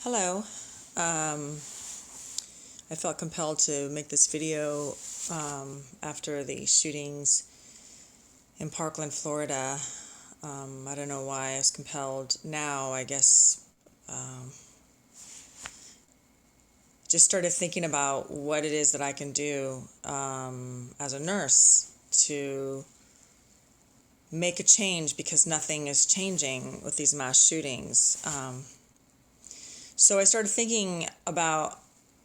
Hello. I felt compelled to make this video after the shootings in Parkland, Florida. I don't know why I was compelled now. I guess just started thinking about what it is that I can do as a nurse to make a change, because nothing is changing with these mass shootings. So I started thinking about,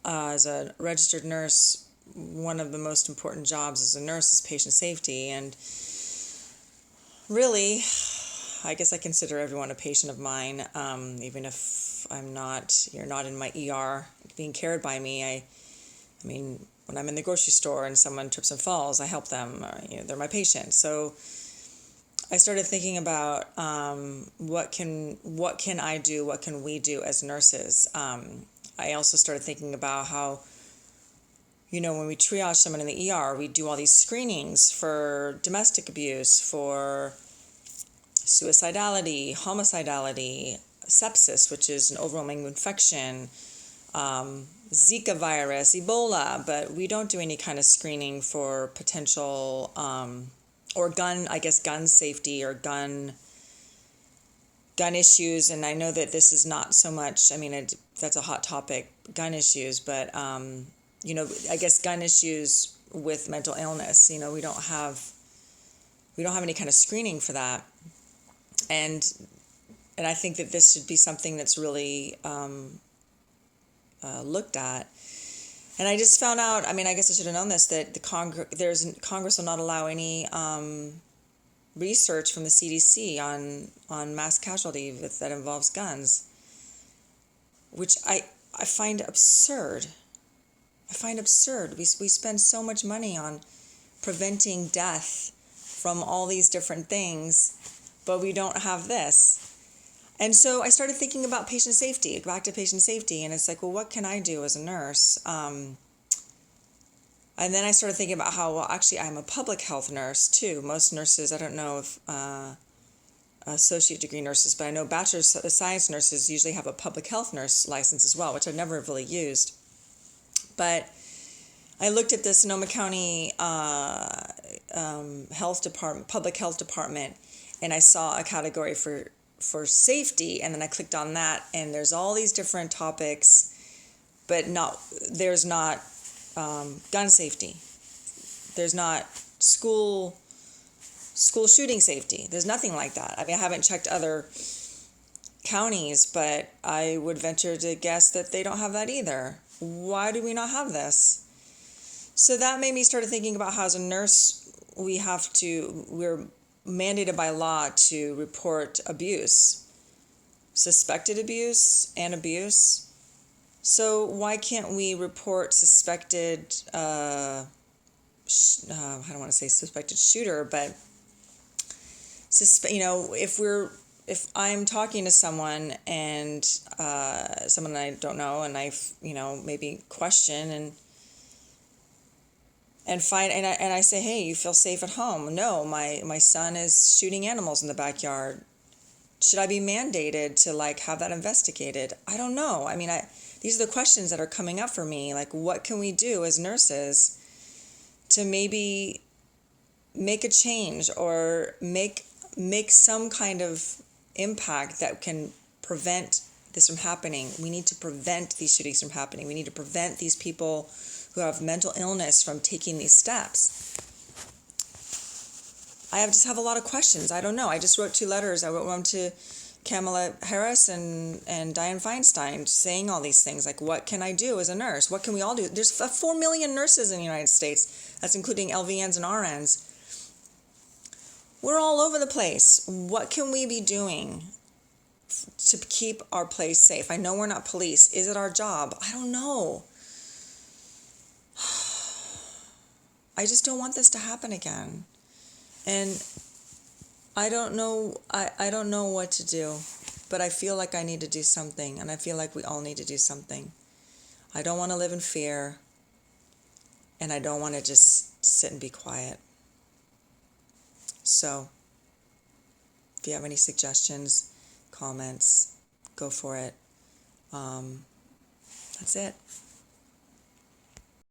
as a registered nurse, one of the most important jobs as a nurse is patient safety. And really, I guess I consider everyone a patient of mine, even if you're not in my ER being cared by me. I mean, when I'm in the grocery store and someone trips and falls, I help them. They're my patient. So I started thinking about what can I do, what can we do as nurses. I also started thinking about how, when we triage someone in the ER, we do all these screenings for domestic abuse, for suicidality, homicidality, sepsis, which is an overwhelming infection, Zika virus, Ebola, but we don't do any kind of screening for potential or gun safety or gun issues. And I know that this is not so much, that's a hot topic, gun issues, but, I guess gun issues with mental illness, we don't have any kind of screening for that. And I think that this should be something that's really looked at. And I just found out, I guess I should have known this, that Congress will not allow any research from the CDC on mass casualty that involves guns, which I find absurd. We spend so much money on preventing death from all these different things, but we don't have this. And so I started thinking about patient safety, back to patient safety, and it's like, well, what can I do as a nurse? And then I started thinking about how, well, actually, I'm a public health nurse, too. Most nurses, I don't know if associate degree nurses, but I know bachelor's of science nurses usually have a public health nurse license as well, which I've never really used. But I looked at the Sonoma County health department, public health department, and I saw a category for safety, and then I clicked on that, and there's all these different topics, but there's not gun safety. There's not school shooting safety. There's nothing like that. I haven't checked other counties, but I would venture to guess that they don't have that either. Why do we not have this? So that made me start thinking about how, as a nurse, we're mandated by law to report abuse, suspected abuse and abuse. So why can't we report suspected, I don't want to say suspected shooter, but if I'm talking to someone and someone I don't know, and I maybe question and I say, hey, you feel safe at home? No, my son is shooting animals in the backyard. Should I be mandated to have that investigated? I don't know. These are the questions that are coming up for me. What can we do as nurses to maybe make a change or make some kind of impact that can prevent this from happening? We need to prevent these shootings from happening. We need to prevent these people who have mental illness from taking these steps. I just have a lot of questions. I don't know. I just wrote 2 letters. I wrote one to Kamala Harris and Dianne Feinstein, saying all these things. What can I do as a nurse? What can we all do? There's 4 million nurses in the United States. That's including LVNs and RNs. We're all over the place. What can we be doing to keep our place safe? I know we're not police. Is it our job? I don't know. I just don't want this to happen again. And I don't know what to do, but I feel like I need to do something, and I feel like we all need to do something. I don't want to live in fear, and I don't want to just sit and be quiet. So, if you have any suggestions, comments, go for it. That's it.